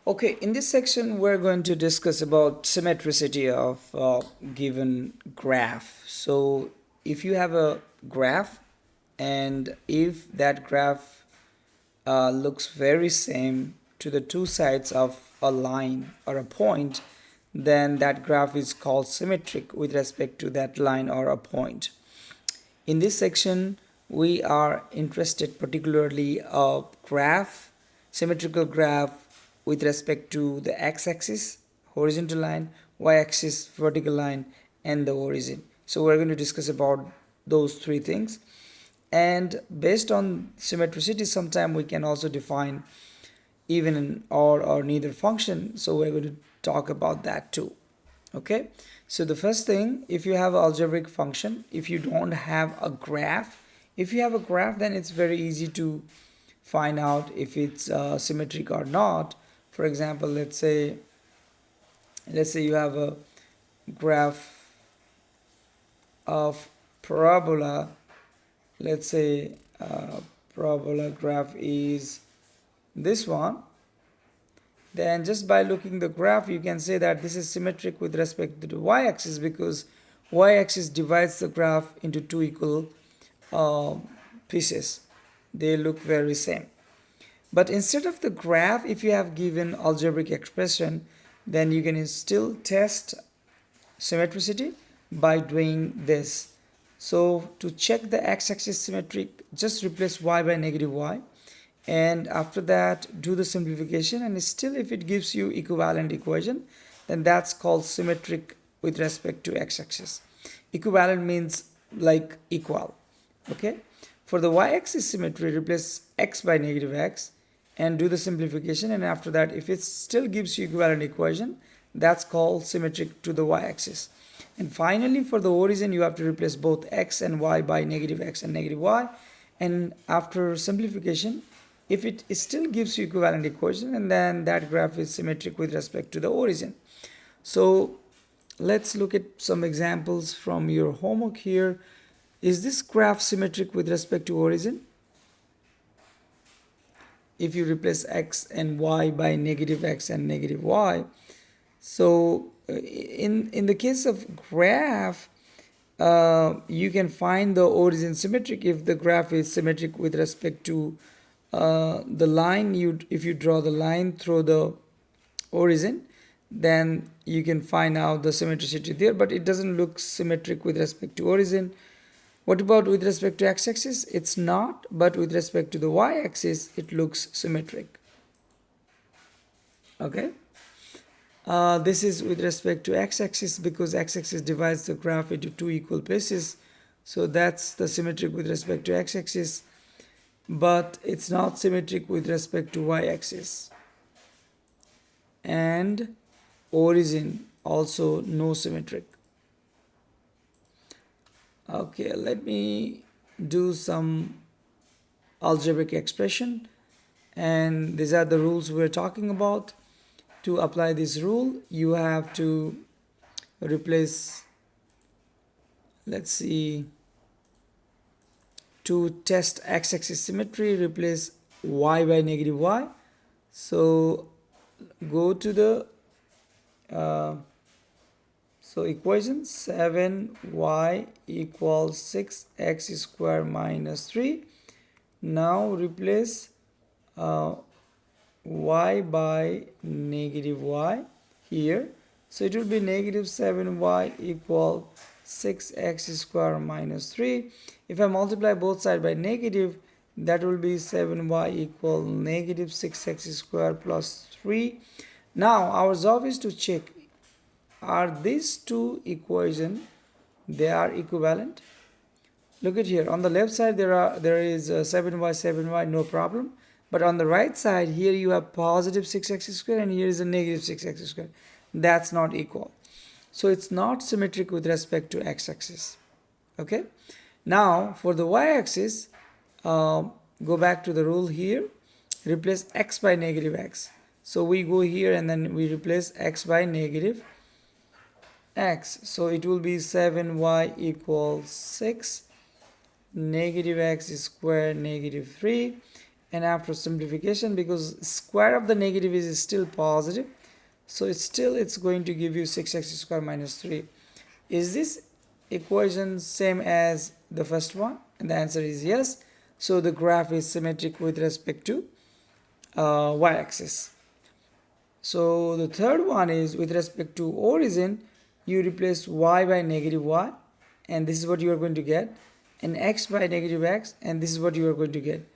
Okay, in this section, we're going to discuss about symmetricity of given graph. So, if you have a graph, and if that graph looks very same to the two sides of a line or a point, then that graph is called symmetric with respect to that line or a point. In this section, we are interested particularly a graph, symmetrical graph with respect to the x-axis, horizontal line, y-axis, vertical line, and the origin. So we're going to discuss about those three things. And based on symmetricity, sometime we can also define even an or neither function. So we're going to talk about that too. Okay, so the first thing, if you have an algebraic function, if you don't have a graph, if you have a graph, then it's very easy to find out if it's symmetric or not. For example, let's say you have a graph of parabola. Let's say parabola graph is this one. Then just by looking the graph, you can say that this is symmetric with respect to the y-axis, because y-axis divides the graph into two equal uh, pieces. They look very same. But instead of the graph, if you have given algebraic expression, then you can still test symmetricity by doing this. So to check the x-axis symmetric, just replace y by negative y, and after that do the simplification, and still if it gives you equivalent equation, then that's called symmetric with respect to x-axis. Equivalent means like equal. Okay, for the y-axis symmetry, replace x by negative x and do the simplification, and after that if it still gives you equivalent equation, that's called symmetric to the y-axis. And finally, for the origin, you have to replace both x and y by negative x and negative y, and after simplification, if it still gives you equivalent equation, and then that graph is symmetric with respect to the origin. So let's look at some examples from your homework here. Is this graph symmetric with respect to origin? If you replace x and y by negative x and negative y. So in the case of graph, you can find the origin symmetric if the graph is symmetric with respect to the line. If you draw the line through the origin, then you can find out the symmetricity there, but it doesn't look symmetric with respect to origin. What about with respect to x-axis? It's not, but with respect to the y-axis, it looks symmetric. Okay. This is with respect to x-axis, because x-axis divides the graph into two equal pieces. So that's the symmetric with respect to x-axis, but it's not symmetric with respect to y-axis. And origin also no symmetric. Okay, let me do some algebraic expression, and these are the rules we're talking about. To apply this rule, you have to replace, let's see, to test x-axis symmetry, replace y by negative y. So go to the so equation 7y equals 6x square minus 3. Now replace y by negative y here. So it will be negative 7y equal 6x square minus 3. If I multiply both sides by negative, that will be 7y equal negative 6x square plus 3. Now our job is to check, are these two equations, they are equivalent? Look at here, on the left side there is 7y, no problem. But on the right side here you have positive 6x squared and here is a negative 6x squared. That's not equal. So it's not symmetric with respect to x-axis. Okay. Now for the y-axis, go back to the rule here. Replace x by negative x. So we go here and then we replace x by negative x. So it will be 7y equals 6, negative x squared negative 3. and after simplification, because square of the negative is still positive, so it's going to give you 6x squared minus 3. Is this equation same as the first one? And the answer is yes. So the graph is symmetric with respect to y-axis. So the third one is with respect to origin, you replace y by negative y, and this is what you are going to get, and x by negative x, and this is what you are going to get.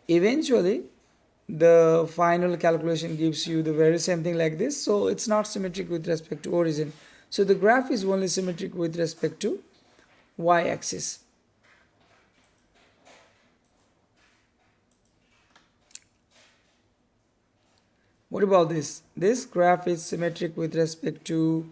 Eventually, the final calculation gives you the very same thing like this, so it's not symmetric with respect to origin. So the graph is only symmetric with respect to y-axis. What about this? This graph is symmetric with respect to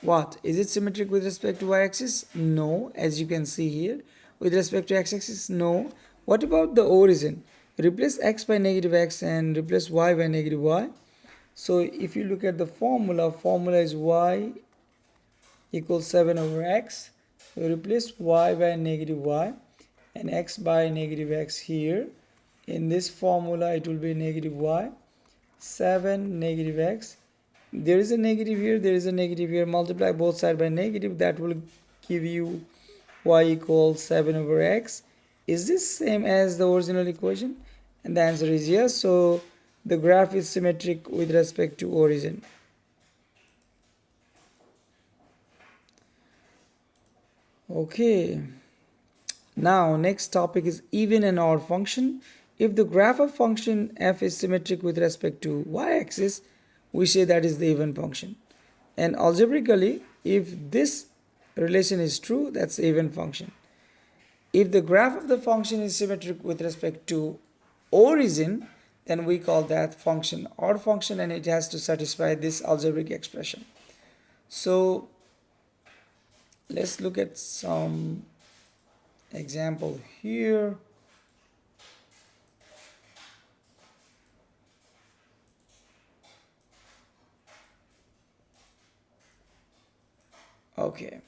what? Is it symmetric with respect to y-axis? No, as you can see here. With respect to x-axis? No. What about the origin? Replace x by negative x and replace y by negative y. So if you look at the formula is y equals 7 over x. So replace y by negative y and x by negative x here. In this formula it will be negative y, 7 negative x. There is a negative here, there is a negative here. Multiply both sides by negative, that will give you y equals 7 over x. Is this same as the original equation? And the answer is yes. So the graph is symmetric with respect to origin. Okay, now next topic is even and odd function. If the graph of function f is symmetric with respect to y-axis, we say that is the even function. And algebraically, if this relation is true, that's the even function. If the graph of the function is symmetric with respect to origin, then we call that function odd function, and it has to satisfy this algebraic expression. So let's look at some example here. Okay.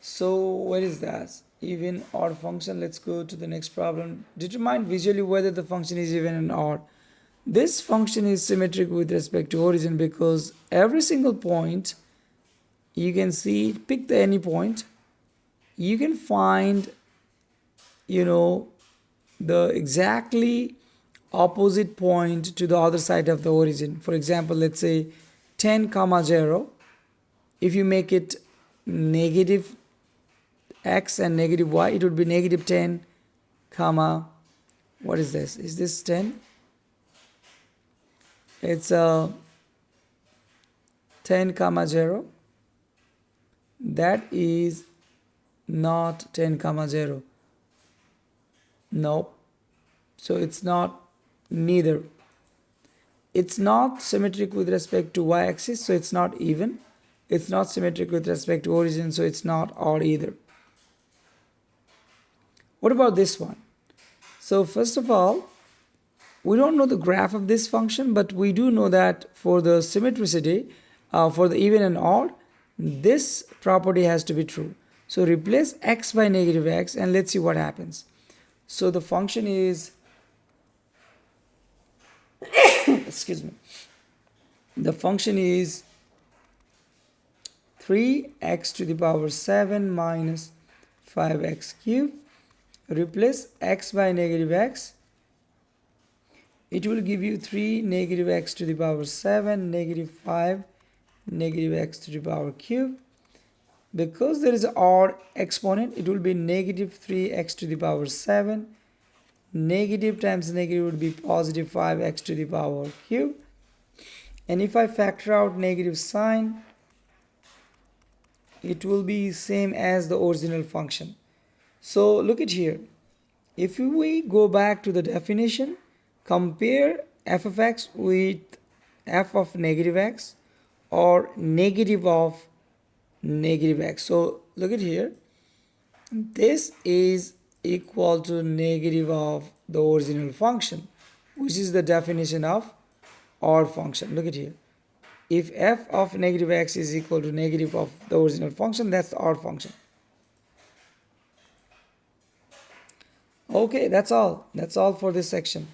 So what is that? Even odd function. Let's go to the next problem. Determine visually whether the function is even and odd. This function is symmetric with respect to origin because every single point you can see, pick the any point, you can find the exactly opposite point to the other side of the origin. For example, let's say 10 comma 0. If you make it negative x and negative y, it would be negative 10 comma, what is this? Is this 10? It's 10 comma 0. That is not 10 comma 0. Nope. So it's not neither. It's not symmetric with respect to y-axis, so it's not even. It's not symmetric with respect to origin, so it's not odd either. What about this one? So first of all, we don't know the graph of this function, but we do know that for the symmetricity, for the even and odd, this property has to be true. So replace x by negative x and let's see what happens. So the function is excuse me, the function is 3x to the power 7 minus 5x cubed. Replace x by negative x. It will give you 3 negative x to the power 7 negative 5 negative x to the power cube. Because there is an odd exponent, it will be negative 3x to the power 7. Negative times negative would be positive 5x to the power cube. And if I factor out negative sign, it will be same as the original function. So look at here. If we go back to the definition, compare f of x with f of negative x or negative of negative x. So look at here. This is equal to negative of the original function, which is the definition of odd function. Look at here. If f of negative x is equal to negative of the original function, that's the odd function. Okay, that's all for this section.